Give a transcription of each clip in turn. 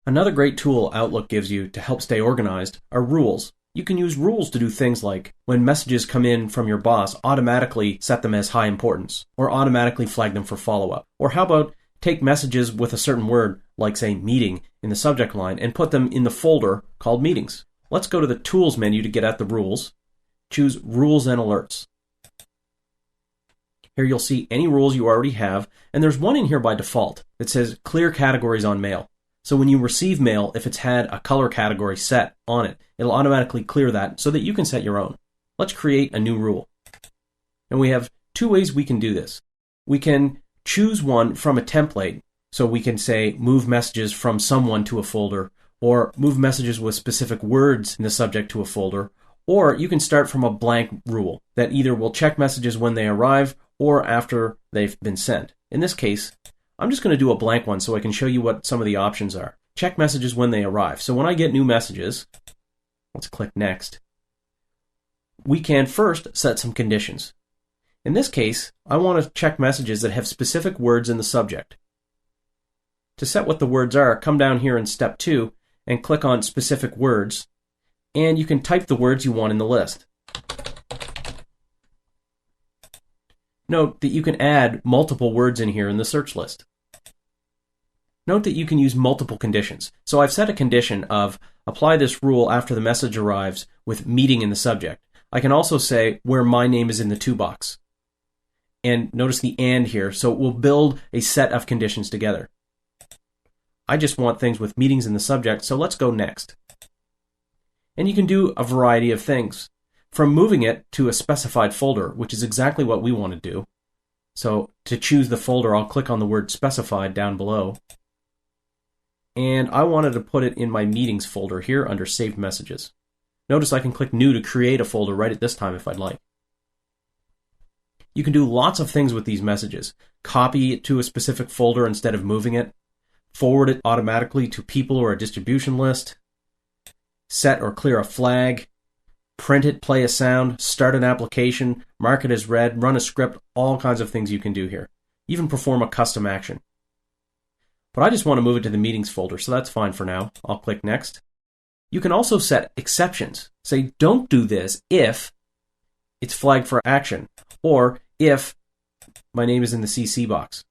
Another great tool Outlook gives you to help stay organized are rules. You can use rules to do things like, when messages come in from your boss, automatically set them as high importance, or automatically flag them for follow-up. Or how about take messages with a certain word, like say meeting, in the subject line, and put them in the folder called meetings. Let's go to the Tools menu to get at the rules. Choose Rules and Alerts. Here you'll see any rules you already have, and there's one in here by default that says Clear Categories on Mail. So when you receive mail, if it's had a color category set on it, it'll automatically clear that so that you can set your own. Let's create a new rule. And we have two ways we can do this. We can choose one from a template, so we can say move messages from someone to a folder, or move messages with specific words in the subject to a folder, or you can start from a blank rule that either will check messages when they arrive or after they've been sent. In this case, I'm just going to do a blank one so I can show you what some of the options are. Check messages when they arrive. So when I get new messages, let's click Next. We can first set some conditions. In this case, I want to check messages that have specific words in the subject. To set what the words are, come down here in Step 2 and click on Specific Words, and you can type the words you want in the list. Note that you can add multiple words in here in the search list. Note that you can use multiple conditions. So I've set a condition of apply this rule after the message arrives with meeting in the subject. I can also say where my name is in the to box. And notice the and here, so it will build a set of conditions together. I just want things with meetings in the subject, so let's go next. And you can do a variety of things, from moving it to a specified folder, which is exactly what we want to do. So to choose the folder, I'll click on the word specified down below. And I wanted to put it in my meetings folder here under saved messages. Notice I can click new to create a folder right at this time if I'd like. You can do lots of things with these messages. Copy it to a specific folder instead of moving it. Forward it automatically to people or a distribution list. Set or clear a flag. Print it, play a sound, start an application, mark it as read, run a script, all kinds of things you can do here. Even perform a custom action. But I just want to move it to the meetings folder, so that's fine for now. I'll click Next. You can also set exceptions. Say, don't do this if it's flagged for action, or if my name is in the CC box.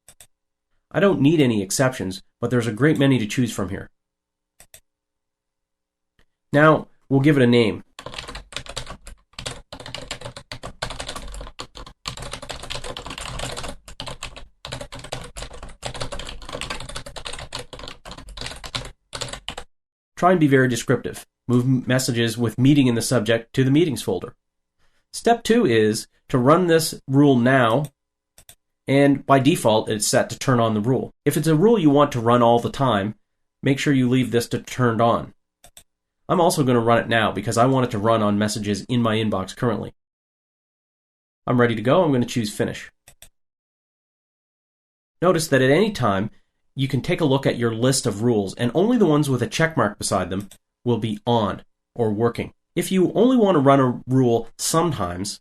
I don't need any exceptions, but there's a great many to choose from here. Now, we'll give it a name. Try and be very descriptive. Move messages with meeting in the subject to the meetings folder. Step 2 is to run this rule now, and by default it's set to turn on the rule. If it's a rule you want to run all the time, make sure you leave this to turned on. I'm also going to run it now because I want it to run on messages in my inbox currently. I'm ready to go. I'm going to choose Finish. Notice that at any time, you can take a look at your list of rules, and only the ones with a check mark beside them will be on or working. If you only want to run a rule sometimes,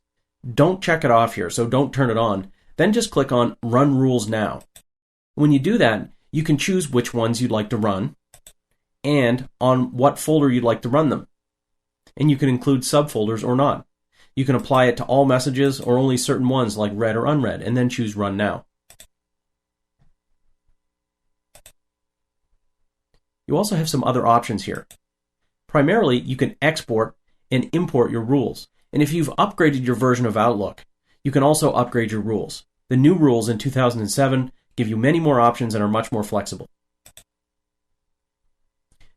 don't check it off here, so don't turn it on. Then just click on Run Rules Now. When you do that, you can choose which ones you'd like to run and on what folder you'd like to run them. And you can include subfolders or not. You can apply it to all messages or only certain ones like read or unread, and then choose Run Now. You also have some other options here. Primarily, you can export and import your rules. And if you've upgraded your version of Outlook, you can also upgrade your rules. The new rules in 2007 give you many more options and are much more flexible.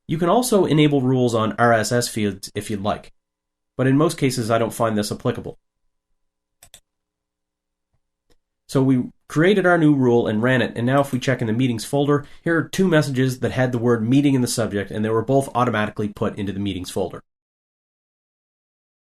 You can also enable rules on RSS feeds if you'd like, but in most cases I don't find this applicable. So we created our new rule and ran it, and now if we check in the meetings folder, here are two messages that had the word meeting in the subject, and they were both automatically put into the meetings folder.